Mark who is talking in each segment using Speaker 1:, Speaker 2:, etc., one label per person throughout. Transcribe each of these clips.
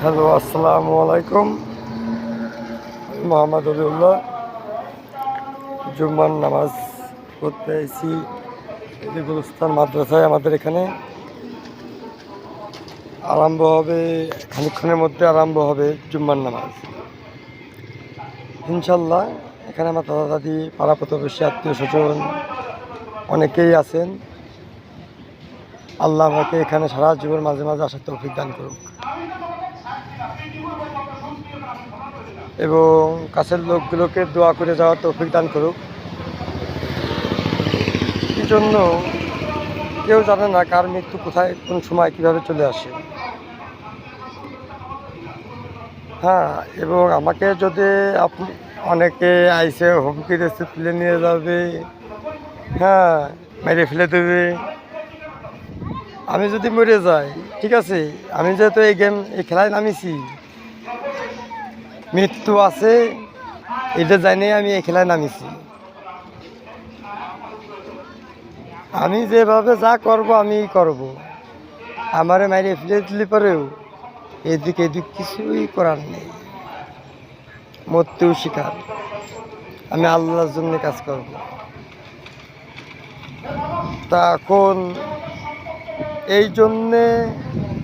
Speaker 1: Hello, আসসালামু আলাইকুম। মোহাম্মদ অলিউল্লাহ। জুম্মার নামাজ পড়তে এসেছি গুলস্তান মাদ্রাসায়। আমাদের এখানে আরম্ভ হবে, খানিকক্ষণের মধ্যে আরম্ভ হবে জুম্মার নামাজ ইনশাল্লাহ। এখানে আমার দাদা দাদি, পাড়া প্রতিবেশী, আত্মীয় স্বজন অনেকেই আছেন। আল্লাহ আমাকে এখানে সারা জীবন মাঝে মাঝে আসার তৌফিক দান করুক এবং কাছের লোকগুলোকে দোয়া করে যাওয়ার তৌফিক দান করুক। এই জন্য কেউ জানে না কার মৃত্যু কোথায়, কোন সময়, কীভাবে চলে আসে। হ্যাঁ, এবং আমাকে যদি অনেকে আইসে হুমকি দিচ্ছে, তুলে নিয়ে যাবে, হ্যাঁ, মেরে ফেলে দেবে। আমি যদি মরে যাই, ঠিক আছে, আমি যেহেতু এই খেলায় নামিছি, মৃত্যু আছে এটা জানি, আমি এই খেলায় নামিছি। আমি যেভাবে যা করব আমি করব। আমারে মাইরে ফেলে দিলে পরেও এদিক কিছুই করার নেই, মরতেও শিকার। আমি আল্লাহর জন্য কাজ করব। তা এখন এই জন্যে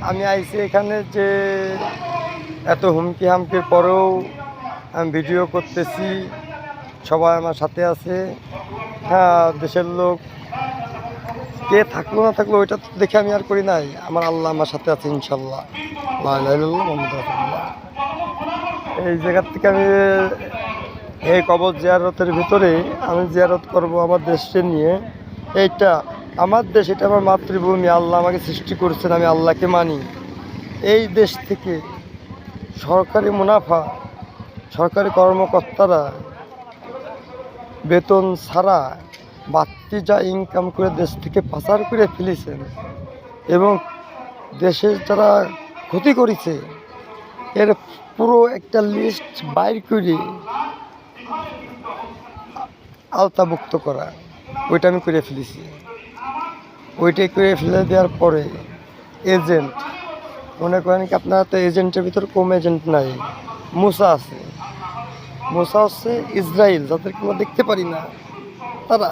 Speaker 1: আমি আইছি এখানে, যে এত হুমকি হামকির পরেও আমি ভিডিও করতেছি, সবাই আমার সাথে আছে। হ্যাঁ, দেশের লোক কে থাকলো না থাকলো ওইটা তো দেখে আমি আর করি নাই। আমার আল্লাহ আমার সাথে আছে ইনশাল্লাহ। লা ইলাহা ইল্লাল্লাহ মুহাম্মাদুর রাসূলুল্লাহ। এই জায়গার থেকে আমি এই কবর জিয়ারতের ভিতরে আমি জিয়ারত করব আমার দেশকে নিয়ে। এইটা আমার দেশ, এটা আমার মাতৃভূমি। আল্লাহ আমাকে সৃষ্টি করেছেন, আমি আল্লাহকে মানি। এই দেশ থেকে সরকারি মুনাফা, সরকারি কর্মকর্তারা বেতন ছাড়া বাড়তি যা ইনকাম করে দেশ থেকে পাচার করে ফেলেছেন এবং দেশের যারা ক্ষতি করেছে এর পুরো একটা লিস্ট বাইর করে আওতাভুক্ত করা, ওইটা আমি করে ফেলেছি। ওইটাই করে ফেলে দেওয়ার পরে এজেন্ট, মনে করেন কি আপনারা তো এজেন্টের ভিতর কম এজেন্ট নাই। মুসা আছে, মুসা হচ্ছে ইসরায়েল, যাদেরকে আমরা দেখতে পারি না তারা।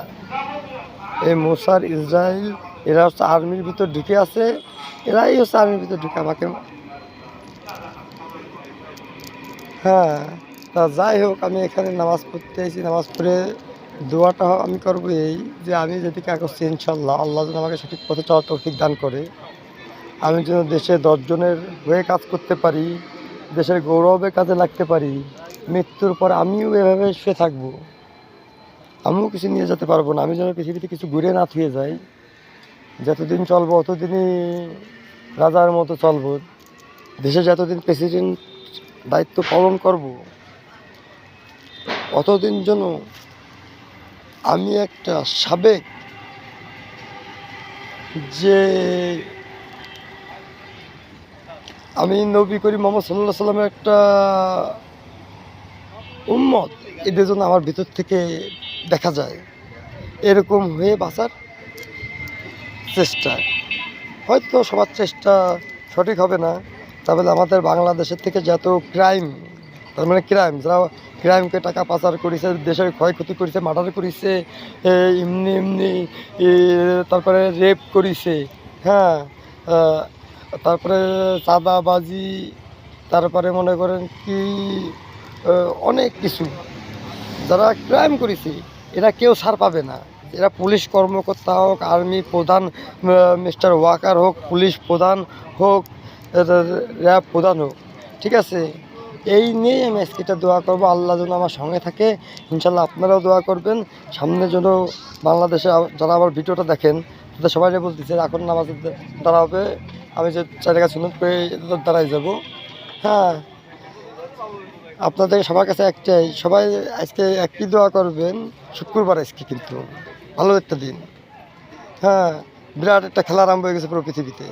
Speaker 1: এই মুসার ইসরায়েল, এরা হচ্ছে আর্মির ভিতর ঢুকে আছে। এরাই হচ্ছে আর্মির ভিতর ঢুকে আমাকে। হ্যাঁ, তা যাই হোক, আমি এখানে নামাজ পড়তে এসেছি। নামাজ পড়ে দোয়াটা আমি করবো এই যে, আমি যেদিকে করছি ইনশাল্লাহ আল্লাহ যেন আমাকে সঠিক পথে চলার তৌফিক দান করে। আমি যেন দেশে 10 জনের হয়ে কাজ করতে পারি, দেশের গৌরবে কাজে লাগতে পারি। মৃত্যুর পর আমিও এভাবে শুয়ে থাকবো, আমিও কিছু নিয়ে যেতে পারবো না। আমি যেন পৃথিবীতে কিছু ঘুরে না থুয়ে যাই। যতদিন চলবো অতদিনই রাজার মতো চলবো। দেশে যতদিন প্রেসিডেন্ট দায়িত্ব পালন করব, অতদিন যেন আমি একটা সাবেক, যে আমি নবী করিম মুহাম্মদ সাল্লাল্লাহু আলাইহি সাল্লামের একটা উম্মত, এদের জন্য আমার ভিতর থেকে দেখা যায় এরকম হয়ে বাঁচার চেষ্টা। হয়তো সবার চেষ্টা সঠিক হবে না, তাহলে আমাদের বাংলাদেশের থেকে যত ক্রাইম, তার মানে ক্রাইম, যারা ক্রাইমকে টাকা পাচার করেছে, দেশের ক্ষয়ক্ষতি করেছে, মার্ডার করেছে, এমনি এমনি তারপরে রেপ করেছে, হ্যাঁ, তারপরে চাঁদাবাজি, তারপরে মনে করেন কি অনেক কিছু যারা ক্রাইম করেছে, এরা কেউ ছাড় পাবে না। এরা পুলিশ কর্মকর্তা হোক, আর্মি প্রধান মিস্টার ওয়াকার হোক, পুলিশ প্রধান হোক, র্যাব প্রধান হোক, ঠিক আছে। এই নিয়েই আমি আজকেটা দোয়া করবো, আল্লাহ যেন আমার সঙ্গে থাকে ইনশাল্লাহ। আপনারাও দোয়া করবেন সামনে যেন বাংলাদেশে যারা আমার ভিডিওটা দেখেন তাদের সবাই বলতেছে এখন নামাজ দাঁড়াবে, আমি যে 4 টাকা সুন্নত করে দাঁড়াই যাব। হ্যাঁ, আপনাদের সবার কাছে একটাই, সবাই আজকে একই দোয়া করবেন। শুক্রবার আজকে কিন্তু ভালো একটা দিন। হ্যাঁ, বিরাট একটা খেলা আরম্ভ হয়ে গেছে পুরো পৃথিবীতে।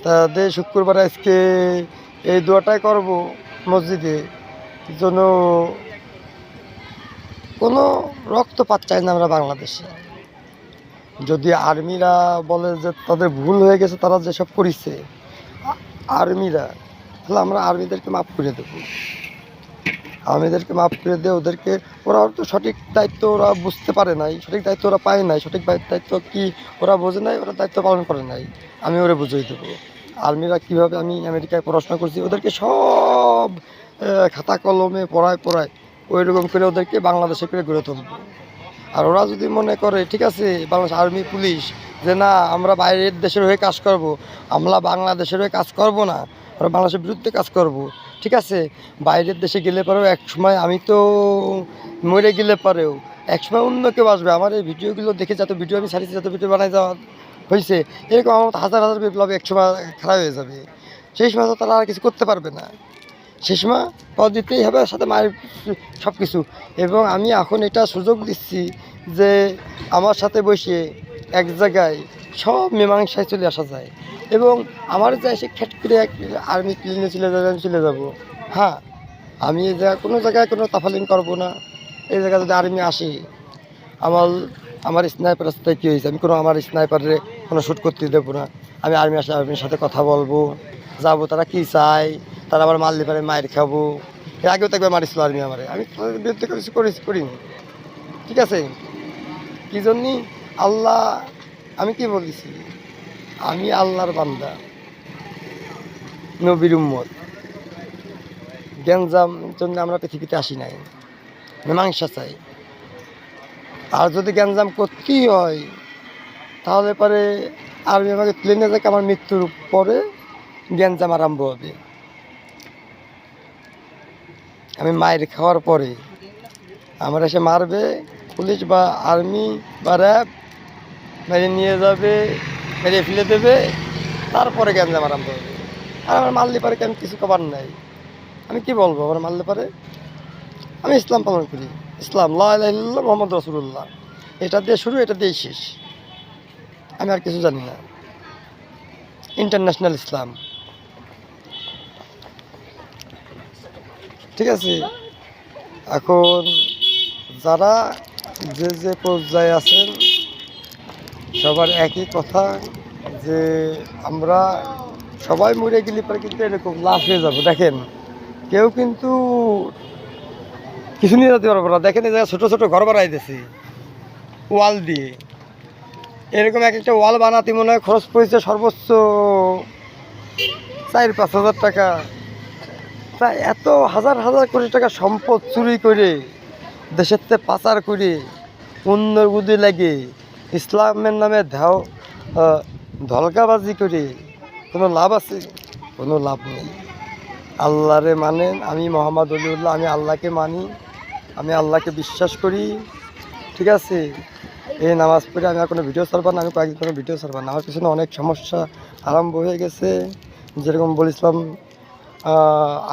Speaker 1: তাদের শুক্রবার আজকে এই দোয়াটাই করব মসজিদে, যেন কোনো রক্তপাত চাই না আমরা বাংলাদেশে। যদি আর্মিরা বলে যে তাদের ভুল হয়ে গেছে, তারা যেসব করেছে, আর্মিরা তাহলে আমরা আর্মিদেরকে মাফ করে দেবো, আর্মিদেরকে মাফ করে দিয়ে ওদেরকে, ওরা তো সঠিক দায়িত্ব ওরা বুঝতে পারে নাই, সঠিক দায়িত্ব ওরা পায় নাই, সঠিক দায়িত্ব কি ওরা বোঝে নাই, ওরা দায়িত্ব পালন করে নাই, আমি ওরা বুঝিয়ে দেবো। আর্মিরা কীভাবে, আমি আমেরিকায় পড়াশোনা করছি, ওদেরকে সব খাতা কলমে পড়ায় ওই রকম করে ওদেরকে বাংলাদেশে করে গড়ে তুলবো। আর ওরা যদি মনে করে ঠিক আছে বাংলাদেশ আর্মি পুলিশ যে না আমরা বাইরের দেশের হয়ে কাজ করব, আমরা বাংলাদেশের হয়ে কাজ করব না, আমরা বাংলাদেশের বিরুদ্ধে কাজ করব, ঠিক আছে বাইরের দেশে গেলে পরেও একসময় আমি তো মরে গেলে পরেও একসময় অন্য কেউ আসবে। আমার এই ভিডিওগুলো দেখে যত ভিডিও আমি ছাড়িয়েছি, যত ভিডিও বানাই যাওয়া হয়েছে, এরকম আমার হাজার হাজার বিপ্লবী একসময় খারাপ হয়ে যাবে, সেই সময় তো তারা আর কিছু করতে পারবে না, সে সময় পদ দিতেই হবে, সাথে মায়ের সব কিছু। এবং আমি এখন এটা সুযোগ দিচ্ছি যে আমার সাথে বসে এক জায়গায় সব মীমাংসায় চলে আসা যায়, এবং আমার যা সে খেট করে এক আর্মি প্লেনে চলে যাবে, আমি চলে যাবো। হ্যাঁ, আমি এই জায়গায় কোনো জায়গায় কোনো তাফালিং করবো না। এই জায়গায় যদি আর্মি আসে, আমার স্নাইপার রাস্তায় কী হয়েছে, আমি কোনো আমার স্নাইপারে কোনো শ্যুট করতে দেবো না। আমি আর্মি আসলে আর্মির সাথে কথা বলবো, যাবো, তারা কী চায়, তারা আবার মারলে পারে মায়ের খাবো। এর আগেও তো একবার মারিছিল আর্মি আমারে, আমি তাদের বিরুদ্ধে কিছু করিনি, ঠিক আছে। কী জন্যই আল্লাহ, আমি কি বলেছি, আমি আল্লাহর বান্দা, নবীর উম্মত, গ্যাঞ্জাম জন্য আমরা পৃথিবীতে আসি নাই, মীমাংসা চাই। আর যদি গ্যাঞ্জাম করতেই হয় তাহলে পরে আর্মি আমাকে প্লেনে যাকে আমার মৃত্যুর পরে গ্যাঞ্জাম আরম্ভ হবে। আমি মায়ের খাওয়ার পরে আমার এসে মারবে পুলিশ বা আর্মি বা র্যাব, মেরে নিয়ে যাবে, মেরে ফেলে দেবে, তারপরে গ্যাঞ্জাম আরম্ভ হবে। আর আমার মারলে পারে আমি কিছু করার নাই, আমি কি বলবো, আমার মারলে পারে। আমি ইসলাম পালন করি, ইসলাম লা ইলাহা ইল্লাল্লাহ মুহাম্মাদুর রাসূলুল্লাহ, এটা দিয়ে শুরু, এটা দিয়েই শেষ, আমি আর কিছু জানি না। ইন্টারন্যাশনাল ইসলাম, ঠিক আছে। এখন যারা যে পর্যায়ে আছেন সবার একই কথা, যে আমরা সবাই মরে গেলে পরে কিন্তু এরকম লাশ হয়ে যাবো। দেখেন কেউ কিন্তু কিছু নিয়ে যেতে পারবো না। দেখেন এই জায়গায় ছোটো ছোটো ঘর বানাইতেছি ওয়াল দিয়ে, এরকম এক একটা ওয়াল বানাতে মনে হয় খরচ পড়েছে সর্বোচ্চ 4-5 হাজার টাকা। তা এত হাজার হাজার কোটি টাকা সম্পদ চুরি করে, দেশের থেকে পাচার করে, অন্যর বুদ্ধি লাগে ইসলামের নামে ধলকাবাজি করে কোনো লাভ আছে? কোনো লাভ নেই। আল্লাহরে মানেন, আমি মোহাম্মদ অলিউল্লাহ, আমি আল্লাহকে মানি, আমি আল্লাহকে বিশ্বাস করি, ঠিক আছে। এই নামাজ পড়ে আমি আর কোনো ভিডিও ছাড়বো না, আমি কয়েকদিন কোনো ভিডিও ছাড়বো না। আমার পিছনে অনেক সমস্যা আরম্ভ হয়ে গেছে, যেরকম বলেছিলাম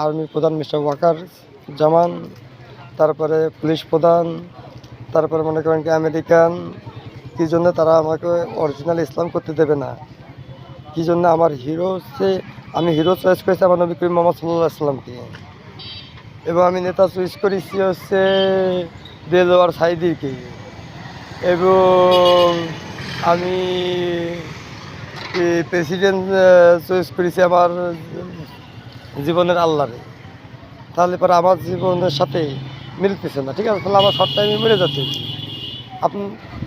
Speaker 1: আর্মি প্রধান মিস্টার ওয়াকার জামান, তারপরে পুলিশ প্রধান, তারপরে মনে করেন কি আমেরিকান, কী জন্য তারা আমাকে অরিজিনাল ইসলাম করতে দেবে না, কী জন্য আমার হিরো হচ্ছে, আমি হিরো চয়েস করেছি আমার নবী করিম মুহাম্মদ সাল্লাল্লাহু আলাইহি ওয়াসাল্লামকে, এবং আমি নেতা চয়েস করেছি হচ্ছে দেলোয়ার সাইদিকে, এবং আমি প্রেসিডেন্ট চয়েস করেছি আমার জীবনের আল্লাহরে। তাহলে পরে আমার জীবনের সাথে মিলতেছে না, ঠিক আছে। তাহলে আমার শর্ট টাইমে মরে যাচ্ছে, আপনি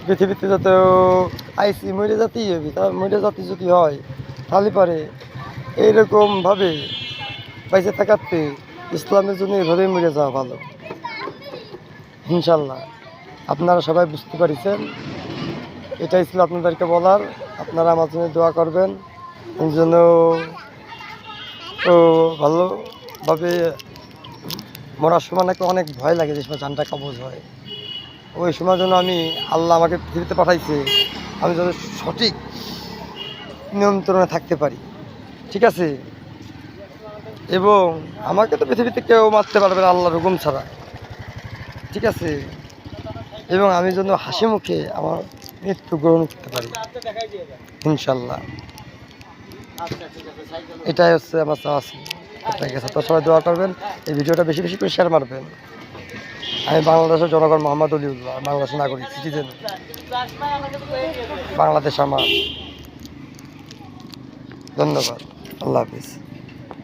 Speaker 1: পৃথিবীতে যত আইসি মরে যাতেই হবে। তা মরে জাতি যদি হয় তাহলে পরে এইরকমভাবে পয়সা থাকাতে ইসলামের জন্য এভাবেই মরে যাওয়া ভালো, ইনশাল্লাহ। আপনারা সবাই বুঝতে পারছেন, এটাই ছিল আপনাদেরকে বলার। আপনারা আমার জন্য দোয়া করবেন, এই জন্য তো ভালোভাবে মরার সময় নাকি অনেক ভয় লাগে, যে সময় জানটা কবজ হয়, ওই সময় জন্য আমি আল্লাহ আমাকে পৃথিবীতে পাঠাইছে, আমি যেন সঠিক নিয়ন্ত্রণে থাকতে পারি, ঠিক আছে। এবং আমাকে তো পৃথিবীতে কেউ মারতে পারবে না আল্লাহর হুকুম ছাড়া, ঠিক আছে। এবং আমি যেন হাসি মুখে আমার মৃত্যু গ্রহণ করতে পারি, ইনশাল্লাহ। এটাই হচ্ছে আমার চাওয়া ছিল। ঠিক আছে, তো সবাই দোয়া করবেন, এই ভিডিওটা বেশি বেশি করে শেয়ার মারবেন। আমি বাংলাদেশের জনগণ মোহাম্মদ অলিউল্লাহ, বাংলাদেশের নাগরিক, সিটিজেন, বাংলাদেশ আমার। ধন্যবাদ, আল্লাহ হাফিজ।